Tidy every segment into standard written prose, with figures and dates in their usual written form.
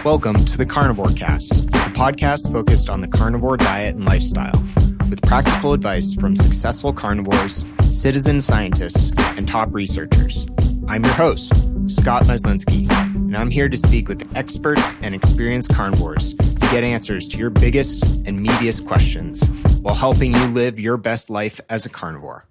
Welcome to the Carnivore Cast, the podcast focused on the carnivore diet and lifestyle, with practical advice from successful carnivores, citizen scientists, and top researchers. I'm your host, Scott Meslinski, and I'm here to speak with experts and experienced carnivores to get answers to your biggest and meatiest questions while helping you live your best life as a carnivore.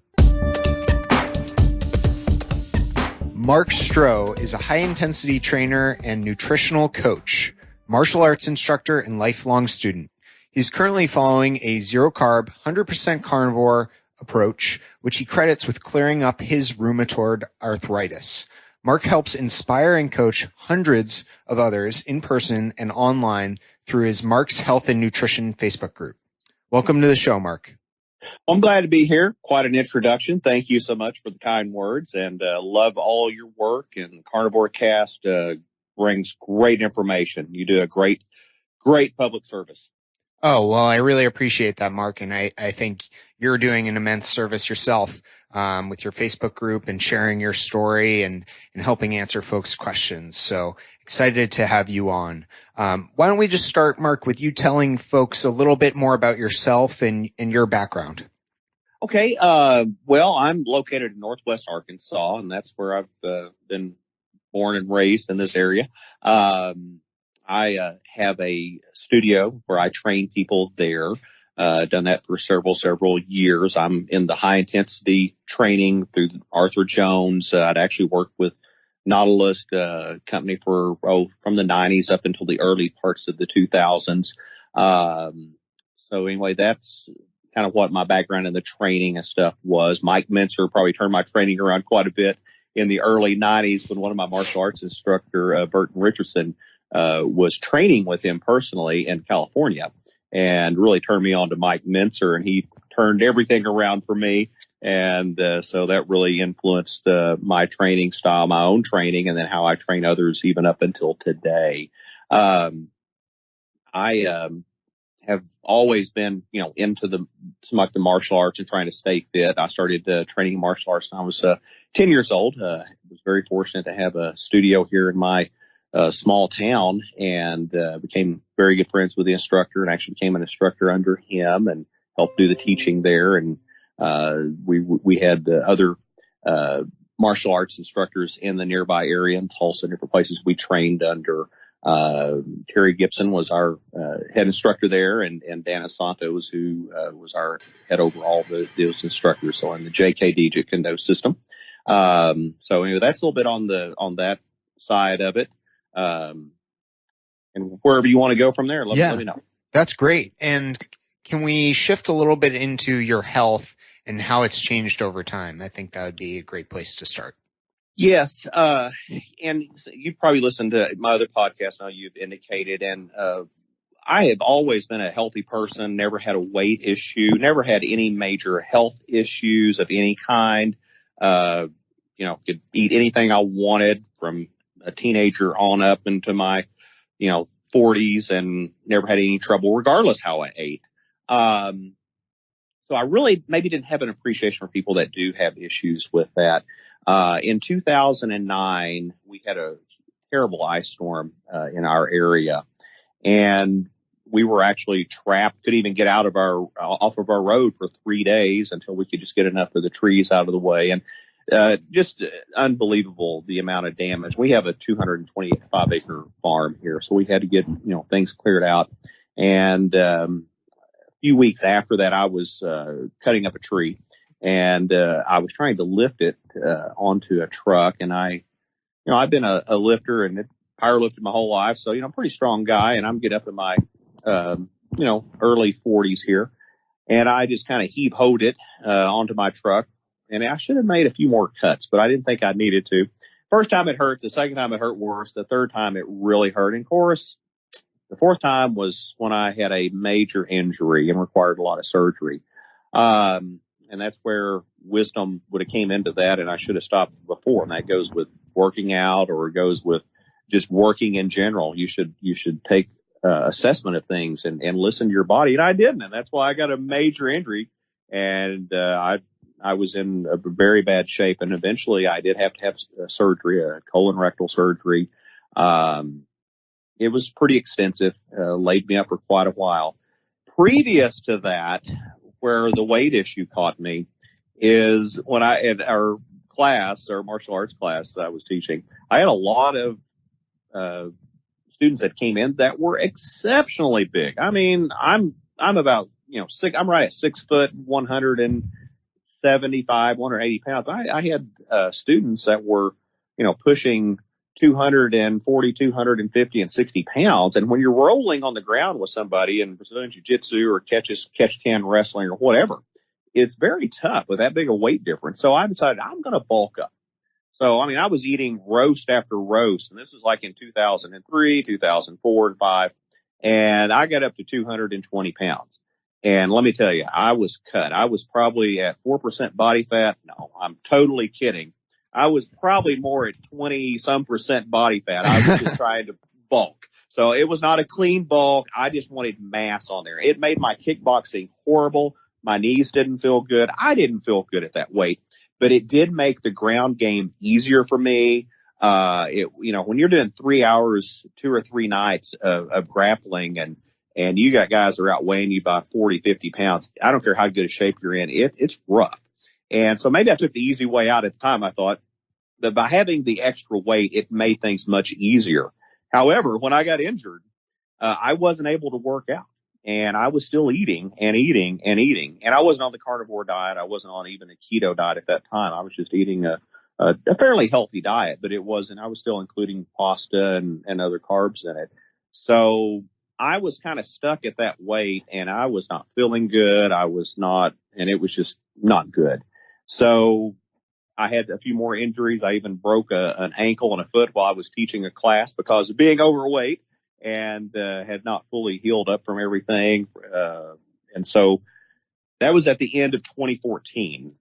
Mark Strough is a high-intensity trainer and nutritional coach, martial arts instructor, and lifelong student. He's currently following a zero-carb, 100% carnivore approach, which he credits with clearing up his rheumatoid arthritis. Mark helps inspire and coach hundreds of others in person and online through his Mark's Health and Nutrition Facebook group. Welcome to the show, Mark. Well, I'm glad to be here. Quite an introduction. Thank you so much for the kind words, and love all your work. And Carnivore Cast brings great information. You do a great public service. Oh, well, I really appreciate that, Mark. And I think you're doing an immense service yourself with your Facebook group and sharing your story and helping answer folks' questions. So excited to have you on. Why don't we just start, Mark, with you telling folks a little bit more about yourself and your background? Okay. Well, I'm located in Northwest Arkansas, and that's where I've been born and raised in this area. I have a studio where I train people there. Done that for several years. I'm in the high intensity training through Arthur Jones. I'd actually worked with Nautilus company for from the 90s up until the early parts of the 2000s. So anyway, that's kind of what my background in the training and stuff was. Mike Mincer probably turned my training around quite a bit in the early 90s when one of my martial arts instructor, Burton Richardson, was training with him personally in California, and really turned me on to Mike Mincer, and he turned everything around for me. And so that really influenced my training style, my own training, and then how I train others even up until today. I have always been, into the martial arts and trying to stay fit. I started training martial arts when I was 10 years old. I was very fortunate to have a studio here in my small town, and became very good friends with the instructor, and actually became an instructor under him and helped do the teaching there. And we had other martial arts instructors in the nearby area in Tulsa and different places we trained under. Terry Gibson was our head instructor there, and Dan Santos, who was our head over all those instructors, so in the JKD Kendo system. So anyway, that's a little bit on that side of it. And wherever you want to go from there, let me know. That's great. And can we shift a little bit into your health and how it's changed over time? I think that would be a great place to start. Yes. And you've probably listened to my other podcast now, you've indicated, and I have always been a healthy person, never had a weight issue, never had any major health issues of any kind. Could eat anything I wanted from a teenager on up into my, 40s, and never had any trouble regardless how I ate. So I really maybe didn't have an appreciation for people that do have issues with that. In 2009, we had a terrible ice storm in our area, and we were actually trapped, couldn't even get off of our road for 3 days until we could just get enough of the trees out of the way. And just unbelievable the amount of damage. We have a 225 acre farm here, so we had to get, things cleared out. And a few weeks after that, I was cutting up a tree, and I was trying to lift it onto a truck. And I've been a lifter and power lifted my whole life, so I'm a pretty strong guy, and I'm getting up in my early 40s here, and I just kind of heave-hoed it onto my truck. And I should have made a few more cuts, but I didn't think I needed to. First time it hurt. The second time it hurt worse. The third time it really hurt. And of course, the fourth time was when I had a major injury and required a lot of surgery. And that's where wisdom would have came into that, and I should have stopped before. And that goes with working out, or it goes with just working in general. You should take assessment of things and listen to your body. And I didn't, and that's why I got a major injury. And I was in a very bad shape, and eventually I did have to have surgery, a colon rectal surgery. It was pretty extensive, laid me up for quite a while. Previous to that, where the weight issue caught me is when in our class, our martial arts class that I was teaching, I had a lot of students that came in that were exceptionally big. I mean, I'm about, I'm right at 6 foot, 175, 180 pounds. I had students that were, pushing 240, 250, and 60 pounds. And when you're rolling on the ground with somebody in Brazilian Jiu-Jitsu or catch can wrestling or whatever, it's very tough with that big a weight difference. So I decided I'm going to bulk up. So, I was eating roast after roast, and this was like in 2003, 2004, and 5, and I got up to 220 pounds. And let me tell you, I was cut. I was probably at 4% body fat. No, I'm totally kidding. I was probably more at 20-some% body fat. I was just trying to bulk. So it was not a clean bulk. I just wanted mass on there. It made my kickboxing horrible. My knees didn't feel good. I didn't feel good at that weight. But it did make the ground game easier for me. When you're doing 3 hours, 2 or 3 nights of grappling and you got guys that are outweighing you by 40, 50 pounds, I don't care how good a shape you're in, it's rough. And so maybe I took the easy way out at the time, I thought. But by having the extra weight, it made things much easier. However, when I got injured, I wasn't able to work out. And I was still eating and eating and eating. And I wasn't on the carnivore diet. I wasn't on even a keto diet at that time. I was just eating a fairly healthy diet, but I was still including pasta and other carbs in it. So I was kind of stuck at that weight, and I was not feeling good. And it was just not good. So I had a few more injuries. I even broke an ankle and a foot while I was teaching a class because of being overweight. And had not fully healed up from everything. And so that was at the end of 2014.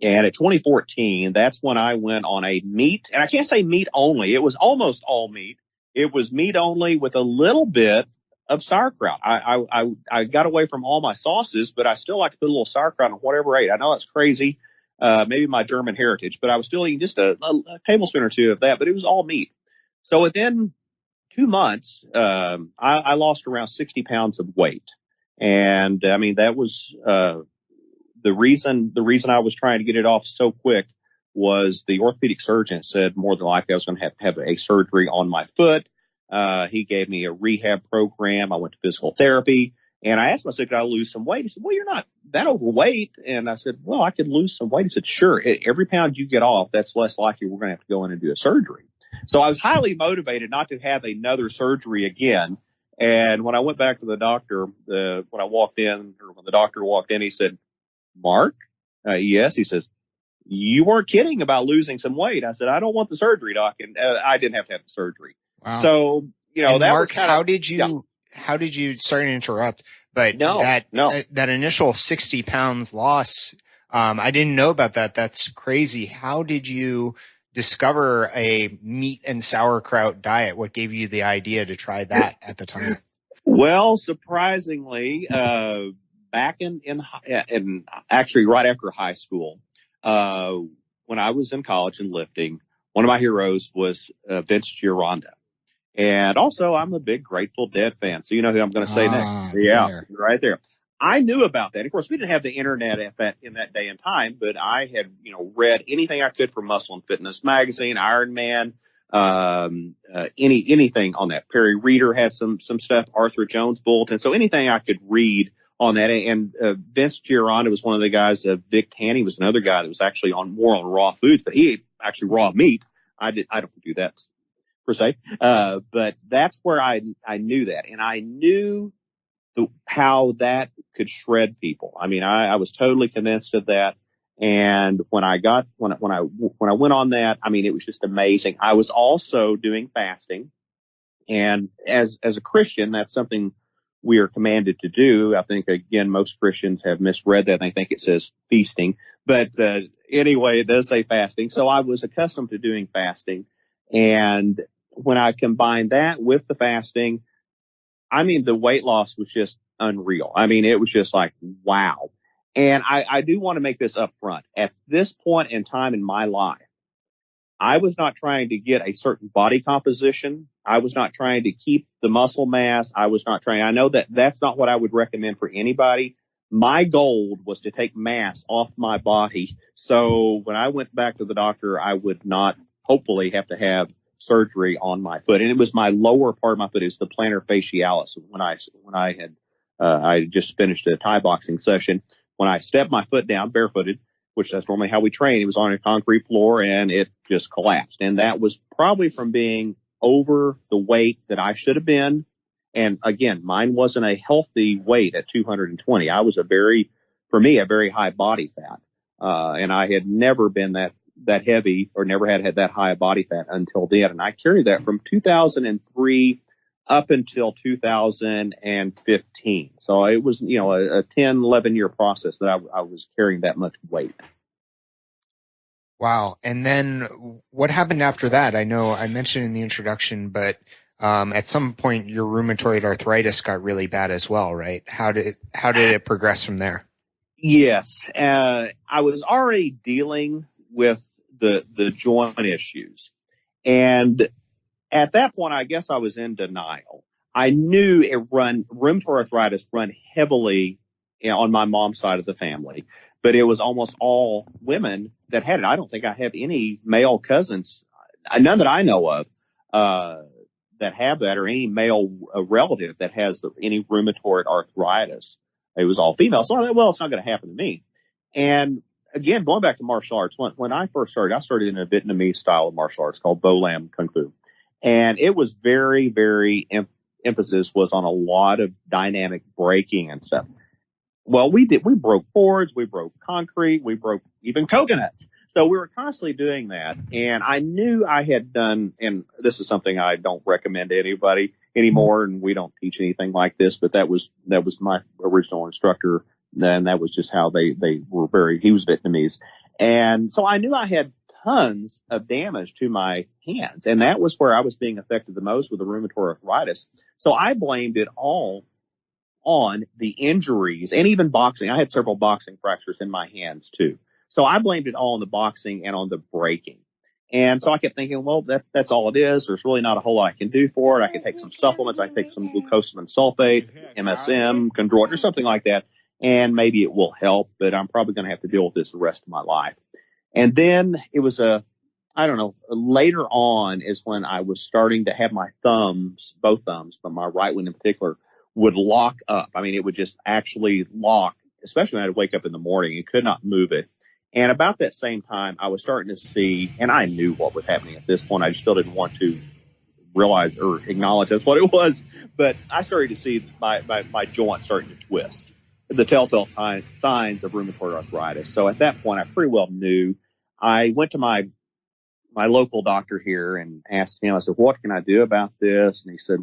And at 2014, that's when I went on a meat, and I can't say meat only. It was almost all meat. It was meat only with a little bit of sauerkraut. I got away from all my sauces, but I still like to put a little sauerkraut on whatever I ate. I know that's crazy, maybe my German heritage, but I was still eating just a tablespoon or two of that, but it was all meat. So within 2 months, I lost around 60 pounds of weight. And that was, the reason I was trying to get it off so quick was the orthopedic surgeon said more than likely I was going to have a surgery on my foot. He gave me a rehab program. I went to physical therapy, and I asked him, I said, could I lose some weight? He said, well, you're not that overweight. And I said, well, I could lose some weight. He said, sure. Every pound you get off, that's less likely we're going to have to go in and do a surgery. So I was highly motivated not to have another surgery again. And when I went back to the doctor, when the doctor walked in, he said, Mark? Yes. He says, you weren't kidding about losing some weight. I said, I don't want the surgery, doc. And I didn't have to have the surgery. Wow. So, and that Mark, was kind how of, did you, sorry to interrupt, but No. that initial 60 pounds loss, I didn't know about that. That's crazy. How did you discover a meat and sauerkraut diet? What gave you the idea to try that at the time? Well, surprisingly, back in actually right after high school, when I was in college and lifting, one of my heroes was Vince Gironda. And also, I'm a big Grateful Dead fan. So you know who I'm going to say next. Yeah, there. Right there. I knew about that. Of course, we didn't have the internet in that day and time, but I had, read anything I could from Muscle and Fitness magazine, Iron Man, anything on that. Perry Reeder had some stuff, Arthur Jones Bulletin. So anything I could read on that. And Vince Gironda was one of the guys. Vic Tanny was another guy that was actually more on raw foods, but he ate actually raw meat. I don't do that per se. But that's where I knew that, and I knew how that could shred people. I was totally convinced of that. And when I went on that, it was just amazing. I was also doing fasting, and as a Christian, that's something we are commanded to do. I think again, most Christians have misread that. They think it says feasting, but anyway, it does say fasting. So I was accustomed to doing fasting, and when I combined that with the fasting, the weight loss was just unreal. It was just like, wow. And I do want to make this up front. At this point in time in my life, I was not trying to get a certain body composition. I was not trying to keep the muscle mass. I know that that's not what I would recommend for anybody. My goal was to take mass off my body. So when I went back to the doctor, I would not hopefully have to have surgery on my foot. And it was my lower part of my foot. It was the plantar fascialis. I just finished a Thai boxing session. When I stepped my foot down barefooted, which that's normally how we train. It was on a concrete floor and it just collapsed. And that was probably from being over the weight that I should have been. And again, mine wasn't a healthy weight at 220. I was a very high body fat. And I had never been that heavy or never had that high body fat until then. And I carried that from 2003 up until 2015. So it was, a 10, 11-year process that I was carrying that much weight. Wow. And then what happened after that? I know I mentioned in the introduction, but at some point your rheumatoid arthritis got really bad as well, right? How did it progress from there? Yes. I was already dealing with the joint issues. And at that point, I guess I was in denial. I knew rheumatoid arthritis run heavily on my mom's side of the family, but it was almost all women that had it. I don't think I have any male cousins, none that I know of, that have that, or any male relative that has any rheumatoid arthritis. It was all female. So I thought, well, it's not going to happen to me. And again, going back to martial arts, when I first started, I started in a Vietnamese style of martial arts called Bo Lam Kung Fu. And it was very, very emphasis was on a lot of dynamic braking and stuff. Well, we broke boards, we broke concrete, we broke even coconuts. So we were constantly doing that. And I knew I had done, and this is something I don't recommend to anybody anymore, and we don't teach anything like this, but that was my original instructor. And that was just how they were he was Vietnamese. And so I knew I had tons of damage to my hands. And that was where I was being affected the most with the rheumatoid arthritis. So I blamed it all on the injuries and even boxing. I had several boxing fractures in my hands too. So I blamed it all on the boxing and on the braking. And so I kept thinking, well, that's all it is. There's really not a whole lot I can do for it. I can take some supplements. I can take some glucosamine sulfate, MSM, chondroitin, or something like that. And maybe it will help, but I'm probably going to have to deal with this the rest of my life. And then it was later on is when I was starting to have my thumbs, both thumbs, but my right one in particular, would lock up. I mean, it would just actually lock, especially when I'd wake up in the morning and could not move it. And about that same time, I was starting to see, and I knew what was happening at this point. I still didn't want to realize or acknowledge that's what it was. But I started to see my joint starting to twist, the telltale signs of rheumatoid arthritis. So at that point, I pretty well knew. I went to my local doctor here and asked him, I said, what can I do about this? And he said,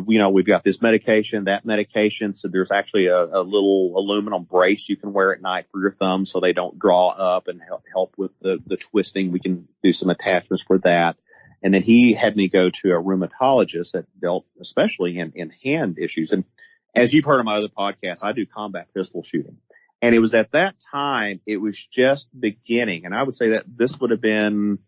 we've got this medication, that medication. So there's actually a little aluminum brace you can wear at night for your thumbs so they don't draw up and help with the twisting. We can do some attachments for that. And then he had me go to a rheumatologist that dealt especially in hand issues. And as you've heard on my other podcast, I do combat pistol shooting. And it was at that time, it was just beginning. And I would say that this would have been,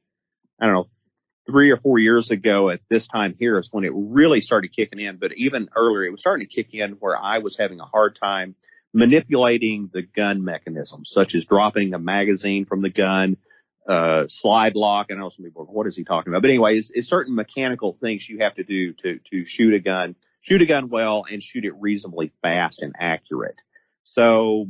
3 or 4 years ago at this time here is when it really started kicking in. But even earlier, it was starting to kick in where I was having a hard time manipulating the gun mechanism, such as dropping a magazine from the gun, slide lock. I know some people are, what is he talking about? But anyway, it's certain mechanical things you have to do to shoot a gun well and shoot it reasonably fast and accurate. So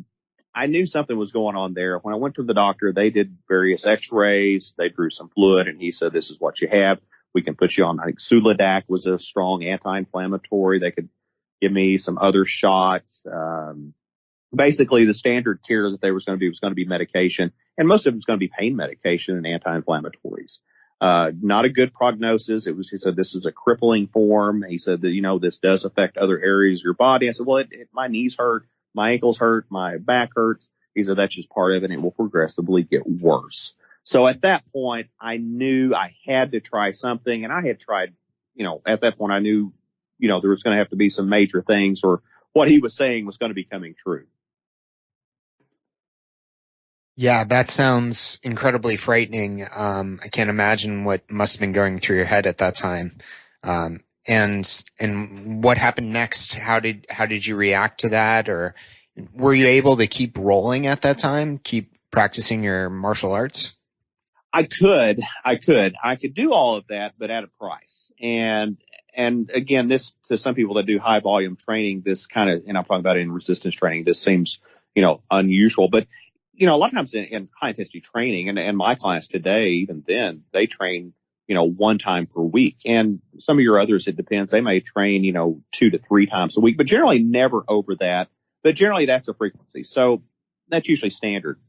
I knew something was going on there. When I went to the doctor, they did various x-rays. They drew some fluid, and he said, this is what you have. We can put you on, I think Sudladak was a strong anti-inflammatory. They could give me some other shots. Basically, the standard care that there was going to be medication, and most of it was going to be pain medication and anti-inflammatories. Not a good prognosis. He said, this is a crippling form. He said that, this does affect other areas of your body. I said, well, my knees hurt. My ankles hurt, my back hurts. He said, that's just part of it, and it will progressively get worse. So at that point, I knew I had to try something, and I had tried, at that point I knew, there was going to have to be some major things, or what he was saying was going to be coming true. Yeah, that sounds incredibly frightening. I can't imagine what must have been going through your head at that time. And what happened next? How did you react to that? Or were you able to keep rolling at that time? Keep practicing your martial arts? I could do all of that, but at a price. And again, this, to some people that do high volume training, this kind of, and I'm talking about in resistance training, this seems, unusual, but a lot of times in high intensity training, and my clients today, even then, they train, one time per week. And some of your others, it depends. They may train, 2 to 3 times a week, but generally never over that. But generally that's a frequency. So that's usually standard.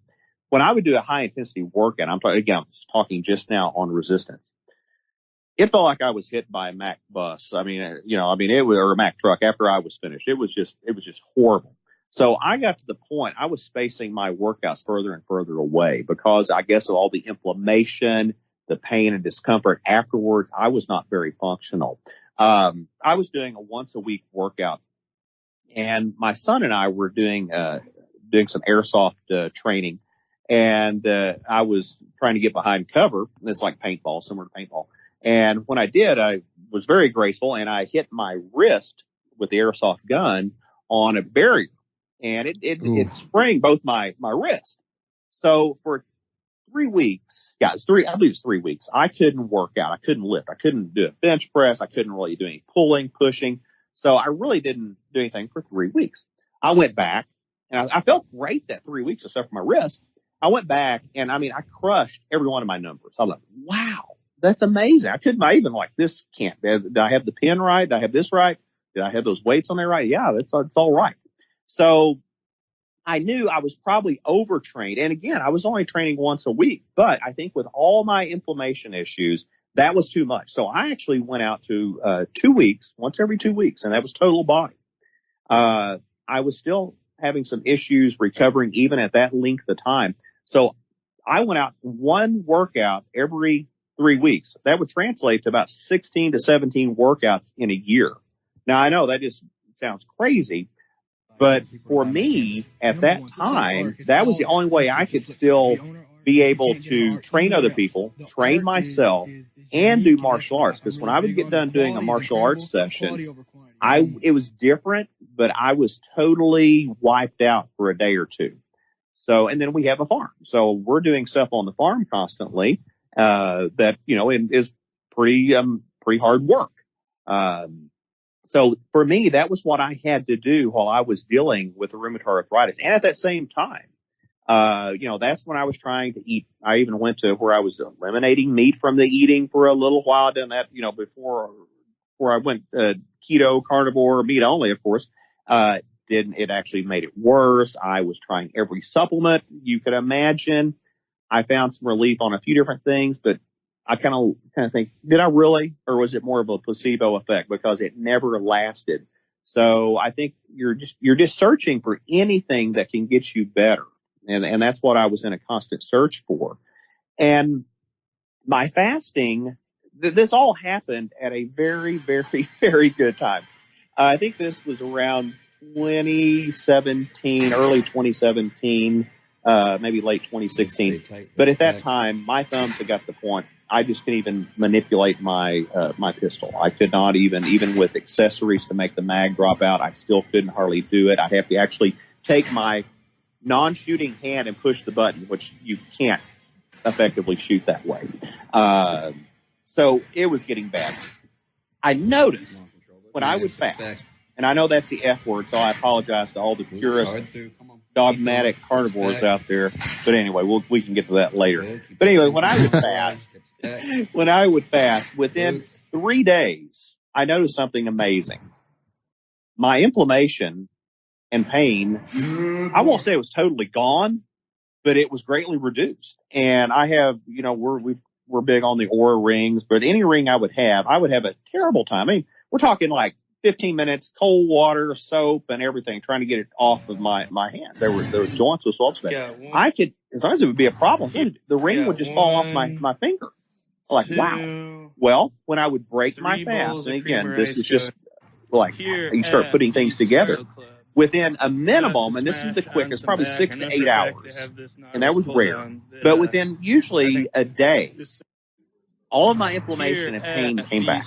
When I would do a high intensity workout, I'm talking just now on resistance. It felt like I was hit by a Mack bus. It was, or a Mack truck after I was finished. It was just horrible. So I got to the point, I was spacing my workouts further and further away because I guess of all the inflammation, the pain and discomfort afterwards, I was not very functional. I was doing a once a week workout, and my son and I were doing some airsoft training, and I was trying to get behind cover. It's like paintball, similar to paintball. And when I did, I was very graceful, and I hit my wrist with the airsoft gun on a barrier, and it sprang both my wrist. So for 3 weeks, I believe it's 3 weeks, I couldn't work out. I couldn't lift. I couldn't do a bench press. I couldn't really do any pulling, pushing. So I really didn't do anything for 3 weeks. I went back, and I felt great that 3 weeks, except for my wrist. I went back, and I crushed every one of my numbers. I was like, wow, that's amazing. I even this can't be. Did I have the pin right? Did I have this right? Did I have those weights on there right? Yeah, it's all right. So I knew I was probably overtrained. And again, I was only training once a week, but I think with all my inflammation issues, that was too much. So I actually went out to 2 weeks, once every 2 weeks, and that was total body. I was still having some issues recovering even at that length of time. So I went out one workout every 3 weeks. That would translate to about 16 to 17 workouts in a year. Now, I know that just sounds crazy, but for me at that time, that was the only way I could still be able to train other people, train myself, and do martial arts. Because when I would get done doing a martial arts session, it was different, but I was totally wiped out for a day or two. So, and then we have a farm. So we're doing stuff on the farm constantly, that, is pretty hard work. So for me, that was what I had to do while I was dealing with the rheumatoid arthritis. And at that same time, that's when I was trying to eat. I even went to where I was eliminating meat from the eating for a little while. Done that, before I went keto, carnivore, meat only, of course. It actually made it worse. I was trying every supplement you could imagine. I found some relief on a few different things, but I kind of think, did I really, or was it more of a placebo effect because it never lasted? So I think you're just searching for anything that can get you better. And that's what I was in a constant search for. And my fasting, this all happened at a very, very, very good time. I think this was around 2017, early 2017, maybe late 2016. But at that time, my thumbs had got to the point I just couldn't even manipulate my pistol. I could not even with accessories to make the mag drop out. I still couldn't hardly do it. I'd have to actually take my non-shooting hand and push the button, which you can't effectively shoot that way. So it was getting bad. I noticed when I would fast, and I know that's the F word, so I apologize to all the purist, dogmatic carnivores out there. But anyway, we can get to that later. But anyway, when I would fast, within 3 days, I noticed something amazing. My inflammation and pain, I won't say it was totally gone, but it was greatly reduced. And I have, we're big on the Aura rings, but any ring I would have a terrible time. We're talking like 15 minutes, cold water, soap, and everything, trying to get it off of my hand. There were joints with swells. I could, as long as it would be a problem, the ring would just fall off my finger. Like, wow. Well, when I would break my fast, and again, this is just like you start putting things together. within a minimum, and this is the quickest, probably 6 to 8 hours, and that was rare, but within usually a day, all of my inflammation and pain came back.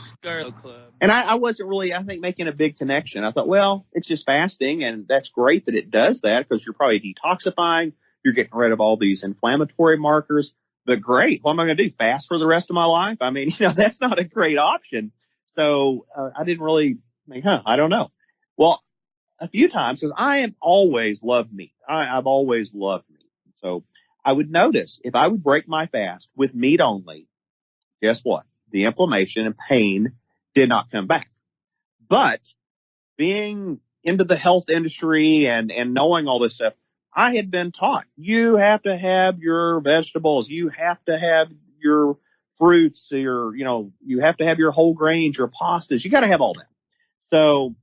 And I wasn't really, I think, making a big connection. I thought, well, it's just fasting, and that's great that it does that because you're probably detoxifying. You're getting rid of all these inflammatory markers. But great, what am I going to do? Fast for the rest of my life? I mean, that's not a great option. So I didn't really think, I don't know. Well, a few times, because I have always loved meat. I've always loved meat. So I would notice if I would break my fast with meat only, guess what? The inflammation and pain did not come back. But being into the health industry and knowing all this stuff, I had been taught you have to have your vegetables, you have to have your fruits, you have to have your whole grains, your pastas, you got to have all that. So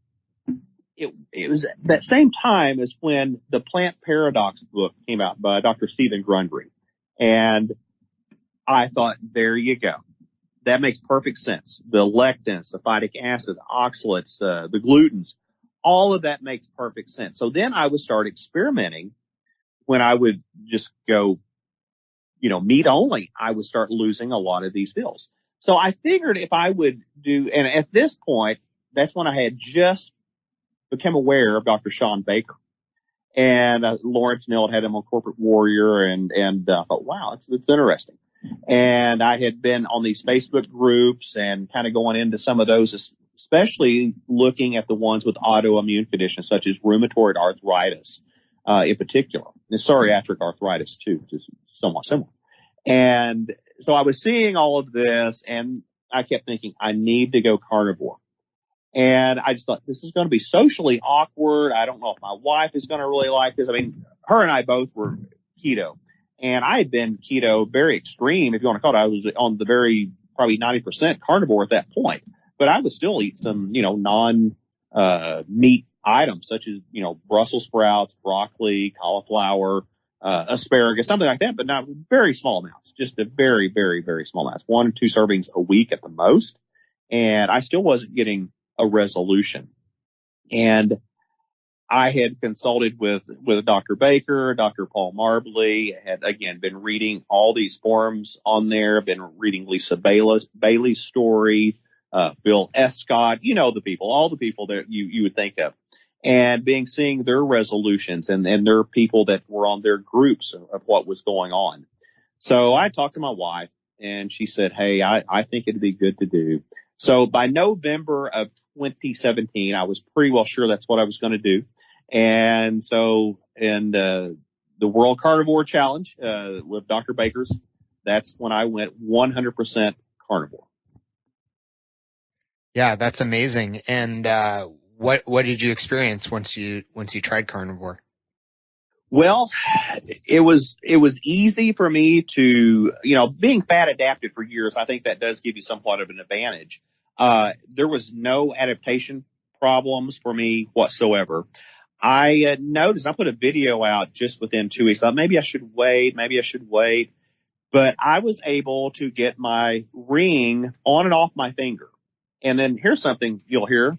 it was at that same time as when the Plant Paradox book came out by Dr. Stephen Gundry. And I thought, there you go. That makes perfect sense. The lectins, the phytic acid, the oxalates, the glutens, all of that makes perfect sense. So then I would start experimenting when I would just go, meat only, I would start losing a lot of these pills. So I figured if I would do, and at this point, that's when I had just become aware of Dr. Sean Baker. And Lawrence Neal had him on Corporate Warrior, and I thought, wow, it's interesting. And I had been on these Facebook groups and kind of going into some of those, especially looking at the ones with autoimmune conditions such as rheumatoid arthritis in particular, and psoriatic arthritis too, which is somewhat similar. And so I was seeing all of this, and I kept thinking, I need to go carnivore. And I just thought, this is going to be socially awkward. I don't know if my wife is going to really like this. I mean, her and I both were keto. And I had been keto very extreme, if you want to call it. I was on the very, probably 90% carnivore at that point. But I would still eat some, non-meat items such as, Brussels sprouts, broccoli, cauliflower, asparagus, something like that, but not very small amounts, just a very, very, very small amounts, 1 or 2 servings a week at the most. And I still wasn't getting a resolution. And I had consulted with Dr. Baker, Dr. Paul Marbley, had again been reading all these forums on there, been reading Lisa Bailey's story, Bill Escott, the people, all the people that you would think of, and seeing their resolutions and their people that were on their groups of what was going on. So I talked to my wife, and she said, hey, I think it'd be good to do. So by November of 2017, I was pretty well sure that's what I was going to do. And so in the World Carnivore Challenge with Dr. Baker's, that's when I went 100% carnivore. Yeah, that's amazing. And what did you experience once you tried carnivore? Well, it was easy for me to, being fat adapted for years, I think that does give you somewhat of an advantage. There was no adaptation problems for me whatsoever. I noticed, I put a video out just within 2 weeks. I thought maybe I should wait. But I was able to get my ring on and off my finger. And then here's something you'll hear.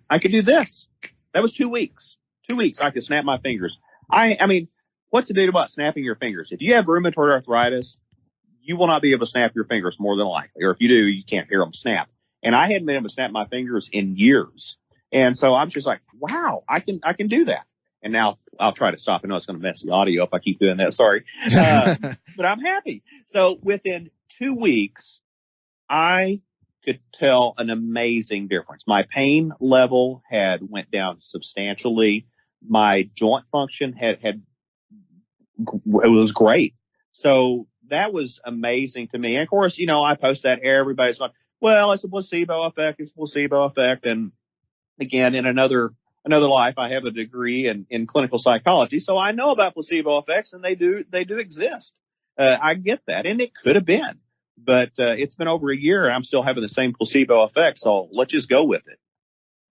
I could do this. That was 2 weeks. 2 weeks I could snap my fingers. I mean, what to do about snapping your fingers? If you have rheumatoid arthritis, you will not be able to snap your fingers more than likely. Or if you do, you can't hear them snap. And I hadn't been able to snap my fingers in years. And so I'm just like, wow, I can do that. And now I'll try to stop. I know it's going to mess the audio if I keep doing that. Sorry. But I'm happy. So within 2 weeks, I could tell an amazing difference. My pain level had went down substantially. My joint function it was great. So that was amazing to me. And of course, I post that, everybody's like, well, it's a placebo effect. And again, in another life, I have a degree in clinical psychology. So I know about placebo effects, and they do exist. I get that. And it could have been, but it's been over a year and I'm still having the same placebo effect. So let's just go with it.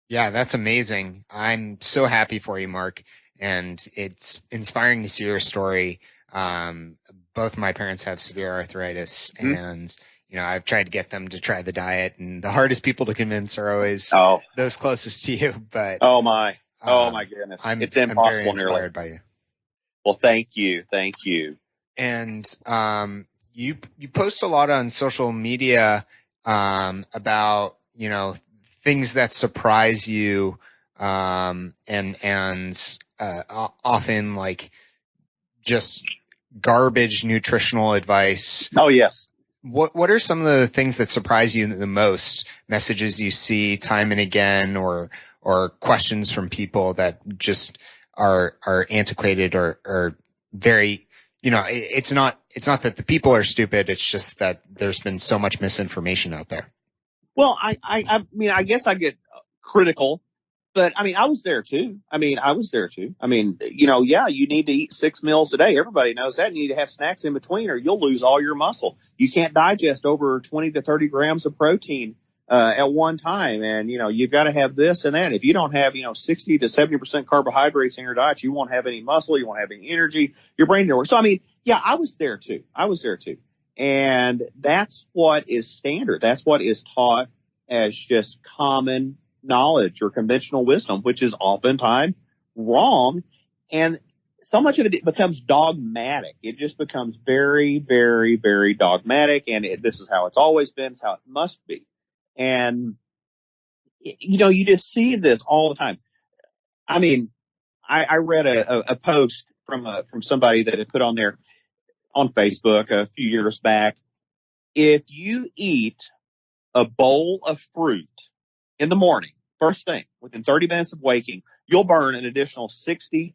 Yeah, that's amazing. I'm so happy for you, Mark. And it's inspiring to see your story. Both my parents have severe arthritis, and I've tried to get them to try the diet, and the hardest people to convince are always those closest to you. But oh my, Oh my goodness. It's I'm very impossible nearly. inspired by you. Well, thank you. Thank you. And you post a lot on social media about, you know, things that surprise you, and often like just garbage nutritional advice. Oh, yes. What are some of the things that surprise you the most? Messages you see time and again, or questions from people that just are antiquated or very, you know, it's not that the people are stupid. It's just that there's been so much misinformation out there. Well, I mean, I guess I get critical, but I mean, I was there too. I mean, you know, yeah, you need to eat 6 meals a day. Everybody knows that. You need to have snacks in between or you'll lose all your muscle. You can't digest over 20 to 30 grams of protein at one time. And, you know, you've got to have this and that. If you don't have, you know, 60 to 70% carbohydrates in your diet, you won't have any muscle. You won't have any energy. Your brain doesn't work. So, I mean, yeah, I was there too. And that's what is standard. That's what is taught as just common knowledge or conventional wisdom, which is oftentimes wrong. And so much of it becomes dogmatic. It just becomes very, very, very dogmatic. And this is how it's always been. It's how it must be. And, you know, you just see this all the time. I mean, I read a post from somebody that had put on there on Facebook a few years back. If you eat a bowl of fruit in the morning, first thing, within 30 minutes of waking, you'll burn an additional 60%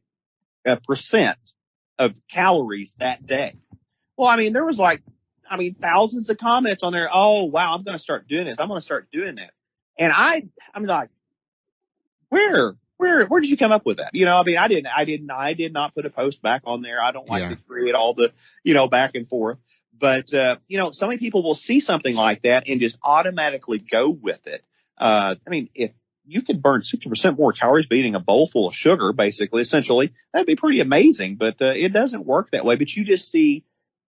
of calories that day. Well, I mean, there was thousands of comments on there. Oh, wow, I'm going to start doing this. I'm going to start doing that. And I'm like, where did you come up with that? You know, I mean, I did not put a post back on there. I don't like to create all the, you know, back and forth. But, you know, so many people will see something like that and just automatically go with it. I mean, if you could burn 60% more calories by eating a bowl full of sugar, basically, essentially, that'd be pretty amazing. But it doesn't work that way. But you just see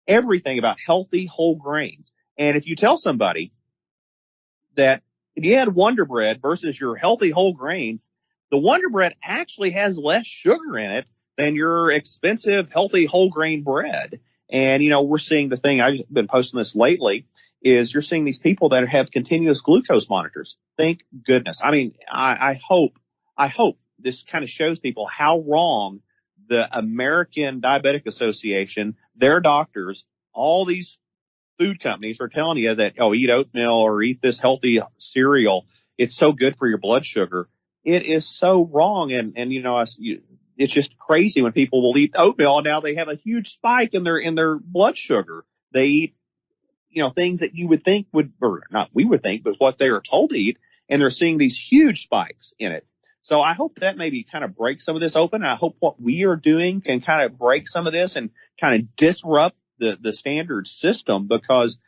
everything about healthy whole grains. And if you tell somebody that if you had Wonder Bread versus your healthy whole grains, the Wonder Bread actually has less sugar in it than your expensive healthy whole grain bread. And, you know, we're seeing the thing, I've been posting this lately, is you're seeing these people that have continuous glucose monitors. Thank goodness. I mean, I hope this kind of shows people how wrong the American Diabetic Association, their doctors, all these food companies are telling you that, oh, eat oatmeal or eat this healthy cereal. It's so good for your blood sugar. It is so wrong. And you know, it's just crazy when people will eat oatmeal and now they have a huge spike in their blood sugar. They eat, you know, things that you would think or not we would think, but what they are told to eat, and they're seeing these huge spikes in it. So I hope that maybe kind of breaks some of this open. I hope what we are doing can kind of break some of this and kind of disrupt the standard system, because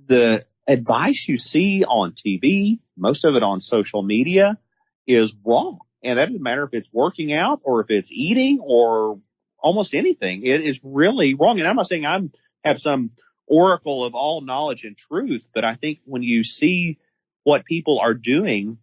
the advice you see on TV, most of it on social media, is wrong. And that doesn't matter if it's working out or if it's eating or almost anything. It is really wrong. And I'm not saying I have some oracle of all knowledge and truth, but I think when you see what people are doing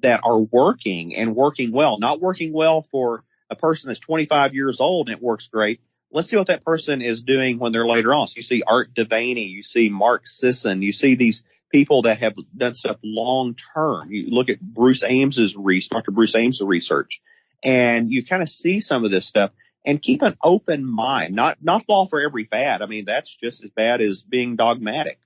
that are working and working well, not working well for a person that's 25 years old and it works great. Let's see what that person is doing when they're later on. So you see Art Devaney, you see Mark Sisson, you see these people that have done stuff long term. You look at Dr. Bruce Ames's research, and you kind of see some of this stuff. And keep an open mind, not fall for every fad. I mean, that's just as bad as being dogmatic.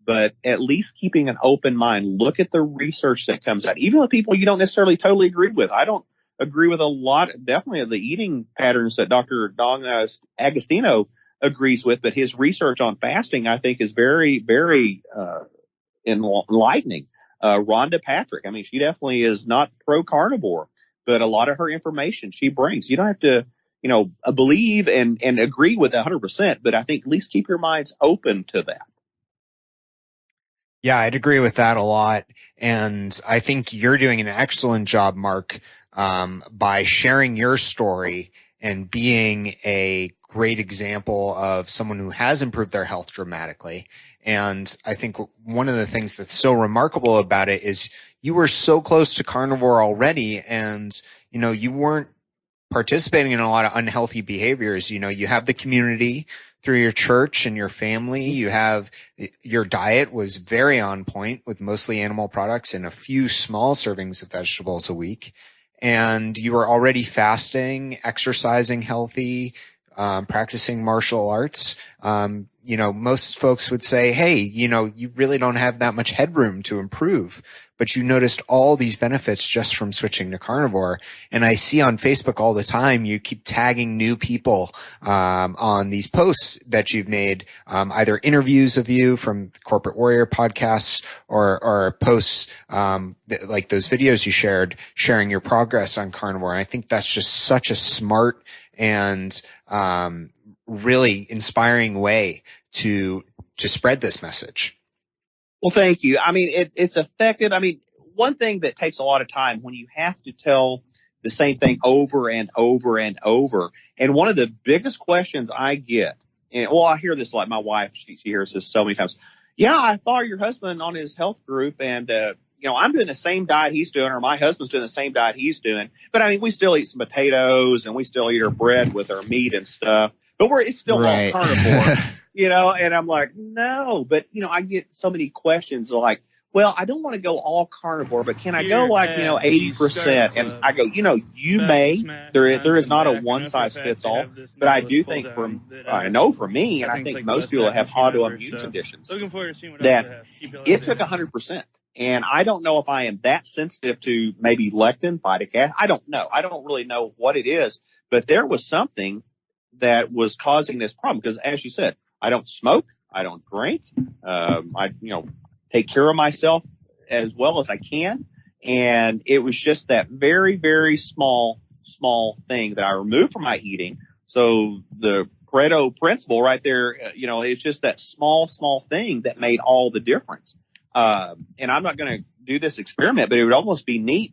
But at least keeping an open mind. Look at the research that comes out, even with people you don't necessarily totally agree with. I don't agree with a lot, definitely, of the eating patterns that Dr. Don Agostino agrees with, but his research on fasting, I think, is very, very enlightening. Rhonda Patrick, I mean, she definitely is not pro-carnivore, but a lot of her information she brings. You don't have to, you know, believe and agree with 100%, but I think at least keep your minds open to that. Yeah, I'd agree with that a lot. And I think you're doing an excellent job, Mark, by sharing your story and being a great example of someone who has improved their health dramatically. And I think one of the things that's so remarkable about it is you were so close to carnivore already. And, you weren't participating in a lot of unhealthy behaviors. You have the community through your church and your family. You have your diet was very on point with mostly animal products and a few small servings of vegetables a week. And you were already fasting, exercising healthy, practicing martial arts. Most folks would say, hey, you really don't have that much headroom to improve, but you noticed all these benefits just from switching to carnivore. And I see on Facebook all the time, you keep tagging new people, on these posts that you've made, either interviews of you from Corporate Warrior podcasts or posts, like those videos you shared, sharing your progress on carnivore. And I think that's just such a smart and, really inspiring way to spread this message. Well, thank you. I mean, it's effective. I mean, one thing that takes a lot of time when you have to tell the same thing over and over and over. And one of the biggest questions I get, and I hear this like my wife, she hears this so many times. Yeah, I follow your husband on his health group and, I'm doing the same diet he's doing, or my husband's doing the same diet he's doing. But I mean, we still eat some potatoes and we still eat our bread with our meat and stuff, but it's still all carnivore, and I'm like, no, but I get so many questions like, well, I don't want to go all carnivore, but can I go 80%? And I go, you may, there is not a one size fits all, but I do think I know for me, and I think most people that have autoimmune conditions, that it took 100%. And I don't know if I am that sensitive to maybe lectin, phytic acid. I don't know. I don't really know what it is, but there was something that was causing this problem because, as you said, I don't smoke, I don't drink, I take care of myself as well as I can, and it was just that very, very small thing that I removed from my eating. So the Pareto principle right there, it's just that small thing that made all the difference. And I'm not going to do this experiment, but it would almost be neat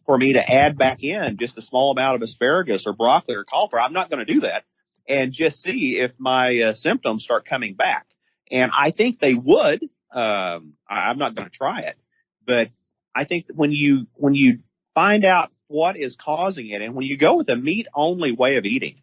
for me to add back in just a small amount of asparagus or broccoli or cauliflower. I'm not going to do that, and just see if my symptoms start coming back. And I think they would. I'm not going to try it, but I think when you find out what is causing it, and when you go with a meat only way of eating,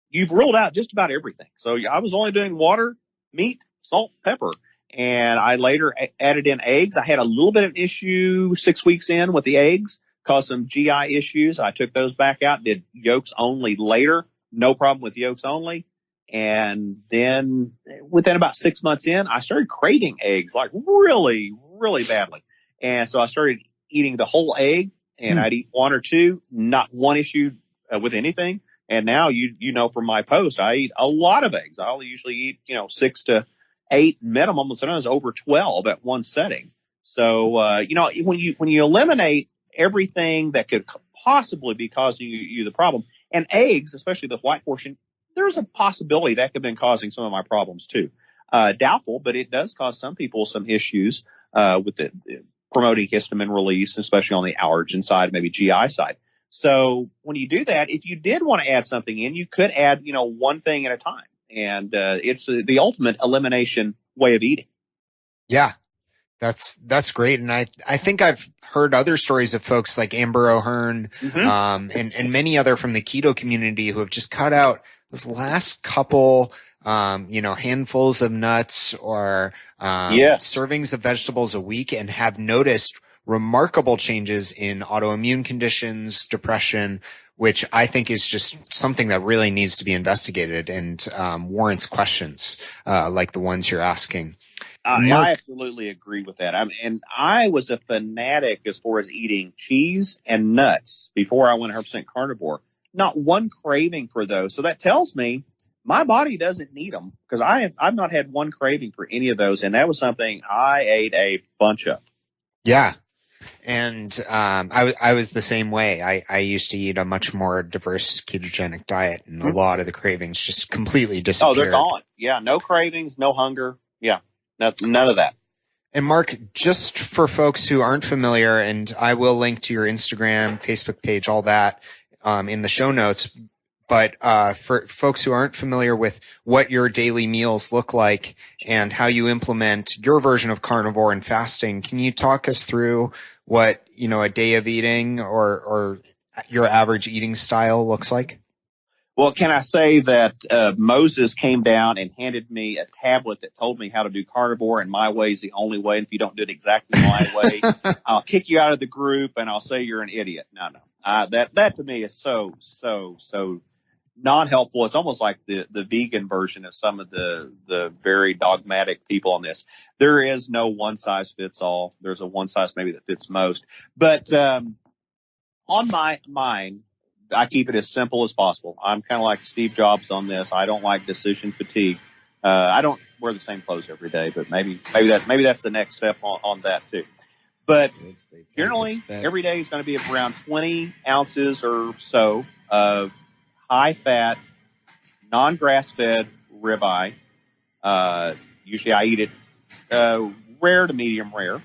you've ruled out just about everything. So I was only doing water, meat, salt, pepper. And I later added in eggs. I had a little bit of an issue 6 weeks in with the eggs, caused some GI issues. I took those back out, did yolks only later. No problem with yolks only. And then within about 6 months in, I started craving eggs like really, really badly. And so I started eating the whole egg, and I'd eat one or two, not one issue with anything. And now, from my post, I eat a lot of eggs. I'll usually eat, 6 to 8 minimum, sometimes over 12 at one setting. So, when you eliminate everything that could possibly be causing you the problem, and eggs, especially the white portion, there's a possibility that could have been causing some of my problems too. Doubtful, but it does cause some people some issues with the promoting histamine release, especially on the allergen side, maybe GI side. So when you do that, if you did want to add something in, you could add, one thing at a time. And it's the ultimate elimination way of eating. Yeah, that's great. And I think I've heard other stories of folks like Amber O'Hearn, and many other from the keto community who have just cut out those last couple, handfuls of nuts or servings of vegetables a week, and have noticed remarkable changes in autoimmune conditions, depression, which I think is just something that really needs to be investigated and warrants questions like the ones you're asking. I absolutely agree with that. I was a fanatic as far as eating cheese and nuts before I went 100% carnivore. Not one craving for those. So that tells me my body doesn't need them, because I've not had one craving for any of those, and that was something I ate a bunch of. Yeah. And I was the same way. I used to eat a much more diverse ketogenic diet, and a lot of the cravings just completely disappeared. Oh, they're gone. Yeah, no cravings, no hunger. Yeah, none of that. And Mark, just for folks who aren't familiar, and I will link to your Instagram, Facebook page, all that in the show notes. But for folks who aren't familiar with what your daily meals look like and how you implement your version of carnivore and fasting, can you talk us through what, a day of eating or your average eating style looks like? Well, can I say that Moses came down and handed me a tablet that told me how to do carnivore, and my way is the only way. And if you don't do it exactly my way, I'll kick you out of the group and I'll say you're an idiot. No. That to me is so non-helpful. It's almost like the vegan version of some of the very dogmatic people on this. There is no one size fits all. There's a one size maybe that fits most. But on mine, I keep it as simple as possible. I'm kind of like Steve Jobs on this. I don't like decision fatigue. I don't wear the same clothes every day, but maybe that's the next step on that too. But generally, every day is going to be around 20 ounces or so of high-fat, non-grass-fed ribeye. Usually I eat it rare to medium rare,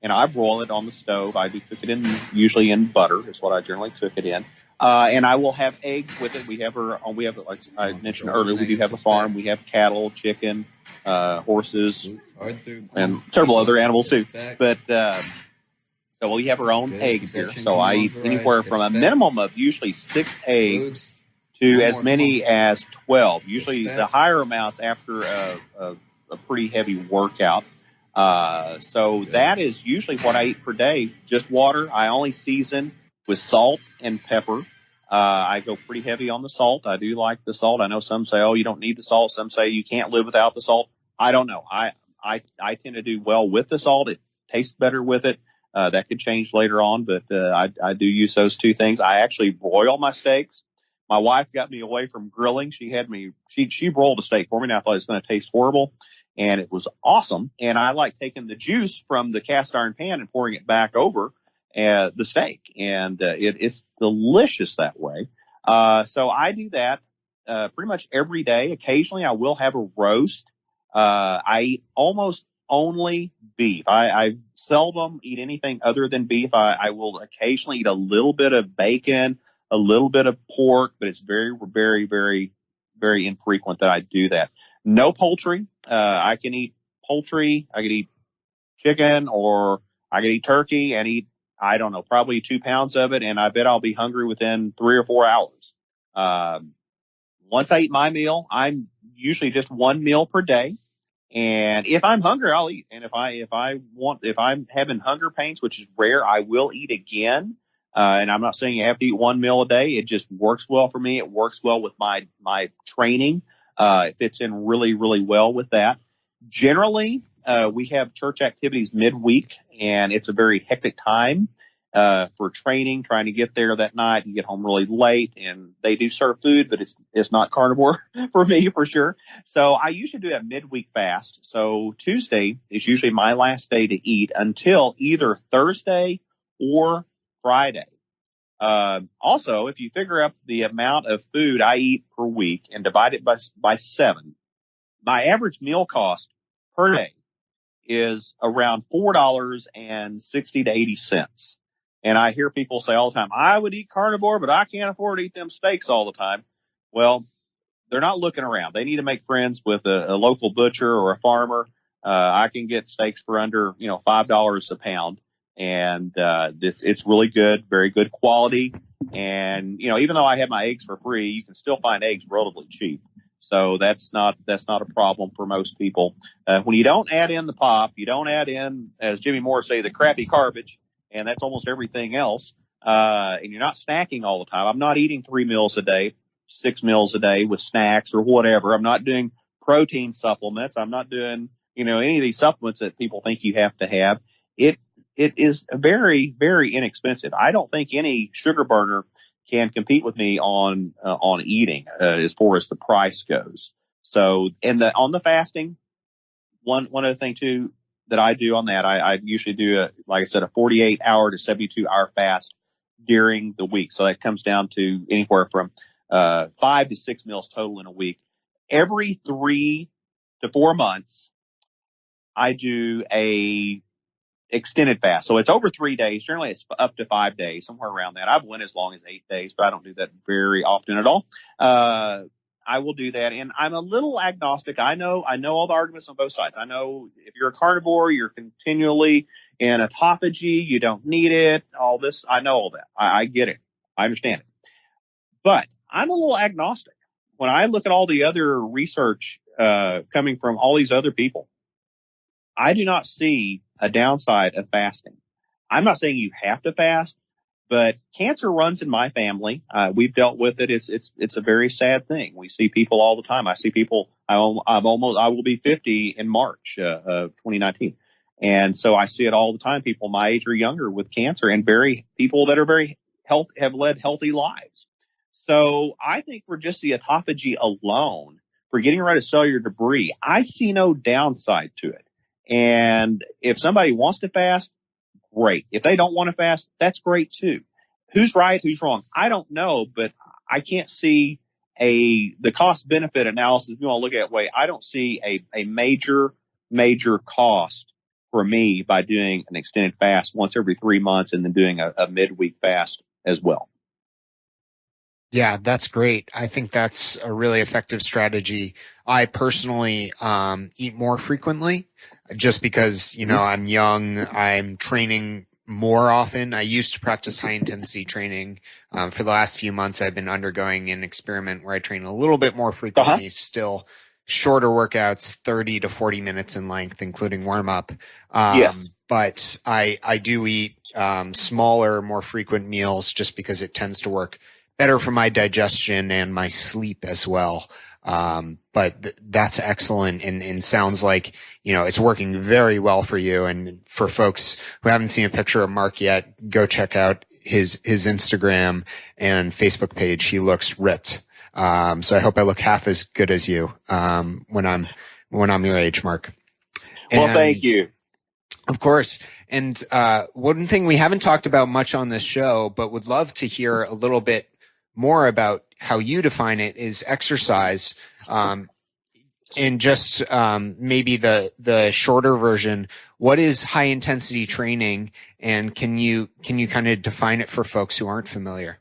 and I broil it on the stove. I do cook it usually in butter is what I generally cook it in. And I will have eggs with it. We have like I mentioned earlier, we do have a farm. We have cattle, chicken, horses, and several other animals too. But so we have our own eggs here. So I eat anywhere from a minimum of usually 6 eggs to as many as 12. Usually the higher amounts after a pretty heavy workout. So that is usually what I eat per day. Just water. I only season with salt and pepper. I go pretty heavy on the salt. I do like the salt. I know some say, oh, you don't need the salt. Some say you can't live without the salt. I don't know. I tend to do well with the salt. It tastes better with it. That could change later on, but I do use those two things. I actually broil my steaks. My wife got me away from grilling. She broiled a steak for me, and I thought it was going to taste horrible, and it was awesome. And I like taking the juice from the cast iron pan and pouring it back over the steak, and it's delicious that way. So I do that pretty much every day. Occasionally, I will have a roast. I eat almost only beef. I seldom eat anything other than beef. I will occasionally eat a little bit of bacon, a little bit of pork, but it's very, very, very, very infrequent that I do that. No poultry. I can eat poultry. I can eat chicken, or I can eat turkey and eat, I don't know, probably 2 pounds of it, and I bet I'll be hungry within 3 or 4 hours. Once I eat my meal, I'm usually just one meal per day. And if I'm hungry, I'll eat. And if I'm having hunger pains, which is rare, I will eat again. And I'm not saying you have to eat one meal a day. It just works well for me. It works well with my training. It fits in really, really well with that. Generally, we have church activities midweek, and it's a very hectic time for training, trying to get there that night. You get home really late, and they do serve food, but it's not carnivore for me for sure. So I usually do a midweek fast. So Tuesday is usually my last day to eat until either Thursday or Friday. Also, if you figure up the amount of food I eat per week and divide it by 7, my average meal cost per day is around $4.60 to 80 cents. And I hear people say all the time, I would eat carnivore, but I can't afford to eat them steaks all the time. Well, they're not looking around. They need to make friends with a local butcher or a farmer. I can get steaks for under, $5 a pound. And it's really good, very good quality. And, even though I have my eggs for free, you can still find eggs relatively cheap. So that's not a problem for most people. When you don't add in the pop, you don't add in, as Jimmy Moore say, the crappy garbage, and that's almost everything else. And you're not snacking all the time. I'm not eating 3 meals a day, 6 meals a day with snacks or whatever. I'm not doing protein supplements. I'm not doing, any of these supplements that people think you have to have. It is very, very inexpensive. I don't think any sugar burner can compete with me on eating as far as the price goes. So, and on the fasting, one other thing too that I do on that, I usually do like I said, a 48-hour to 72-hour fast during the week. So that comes down to anywhere from 5 to 6 meals total in a week. Every 3 to 4 months, I do a extended fast. So it's over 3 days. Generally, it's up to 5 days, somewhere around that. I've went as long as 8 days, but I don't do that very often at all. I will do that. And I'm a little agnostic. I know all the arguments on both sides. I know if you're a carnivore, you're continually in autophagy. You don't need it. All this. I know all that. I get it. I understand it. But I'm a little agnostic. When I look at all the other research coming from all these other people, I do not see a downside of fasting. I'm not saying you have to fast, but cancer runs in my family. We've dealt with it. It's a very sad thing. We see people all the time. I see people. I will be 50 in March of 2019, and so I see it all the time. People my age or younger with cancer, and people that are very have led healthy lives. So I think for just the autophagy alone, for getting rid of cellular debris, I see no downside to it. And if somebody wants to fast, great. If they don't want to fast, that's great too. Who's right? Who's wrong? I don't know, but I can't see the cost benefit analysis. If you want to look at it way, I don't see a major cost for me by doing an extended fast once every 3 months and then doing a midweek fast as well. Yeah, that's great. I think that's a really effective strategy. I personally eat more frequently just because, I'm young, I'm training more often. I used to practice high intensity training. For the last few months, I've been undergoing an experiment where I train a little bit more frequently, still shorter workouts, 30 to 40 minutes in length, including warm up. Yes. But I do eat smaller, more frequent meals just because it tends to work better for my digestion and my sleep as well. But that's excellent and sounds like, it's working very well for you. And for folks who haven't seen a picture of Mark yet, go check out his Instagram and Facebook page. He looks ripped. So I hope I look half as good as you, when I'm your age, Mark. Well, thank you. Of course. And, one thing we haven't talked about much on this show, but would love to hear a little bit more about how you define it is exercise. And just maybe the shorter version, what is high intensity training, and can you kind of define it for folks who aren't familiar?